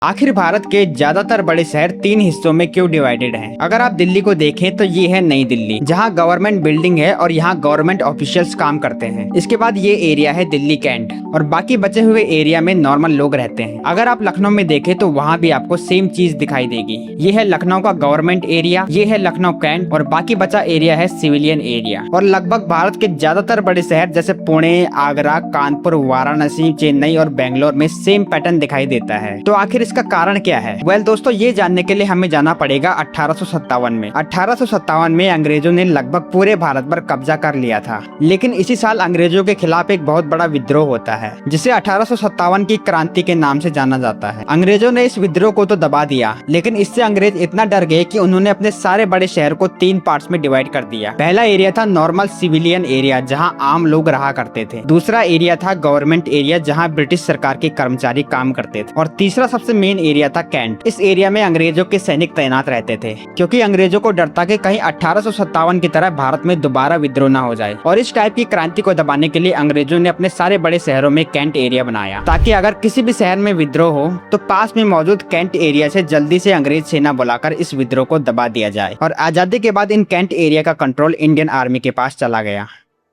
आखिर भारत के ज्यादातर बड़े शहर तीन हिस्सों में क्यों डिवाइडेड हैं? अगर आप दिल्ली को देखें तो ये है नई दिल्ली, जहाँ गवर्नमेंट बिल्डिंग है और यहाँ गवर्नमेंट ऑफिशियल्स काम करते हैं। इसके बाद ये एरिया है दिल्ली कैंट और बाकी बचे हुए एरिया में नॉर्मल लोग रहते हैं। अगर आप लखनऊ में देखें तो वहाँ भी आपको सेम चीज दिखाई देगी। ये है लखनऊ का गवर्नमेंट एरिया, ये है लखनऊ कैंट और बाकी बचा एरिया है सिविलियन एरिया। और लगभग भारत के ज्यादातर बड़े शहर जैसे पुणे, आगरा, कानपुर, वाराणसी, चेन्नई और बेंगलोर में सेम पैटर्न दिखाई देता है। तो आखिर इसका कारण क्या है? दोस्तों, ये जानने के लिए हमें जाना पड़ेगा 1857 में। 1857 में अंग्रेजों ने लगभग पूरे भारत पर कब्जा कर लिया था, लेकिन इसी साल अंग्रेजों के खिलाफ एक बहुत बड़ा विद्रोह होता है, जिसे 1857 की क्रांति के नाम से जाना जाता है। अंग्रेजों ने इस विद्रोह को तो दबा दिया, लेकिन इससे अंग्रेज इतना डर गए कि उन्होंने अपने सारे बड़े शहर को तीन पार्ट्स में डिवाइड कर दिया। पहला एरिया था नॉर्मल सिविलियन एरिया, जहाँ आम लोग रहा करते थे। दूसरा एरिया था गवर्नमेंट एरिया, जहाँ ब्रिटिश सरकार के कर्मचारी काम करते थे। और तीसरा सबसे मेन एरिया था कैंट। इस एरिया में अंग्रेजों के सैनिक तैनात रहते थे, क्योंकि अंग्रेजों को डर था कि कहीं 1857 की तरह भारत में दोबारा विद्रोह न हो जाए। और इस टाइप की क्रांति को दबाने के लिए अंग्रेजों ने अपने सारे बड़े शहरों में कैंट एरिया बनाया, ताकि अगर किसी भी शहर में विद्रोह हो तो पास में मौजूद कैंट एरिया से जल्दी से अंग्रेज सेना बुलाकर इस विद्रोह को दबा दिया जाए। और आजादी के बाद इन कैंट एरिया का कंट्रोल इंडियन आर्मी के पास चला गया।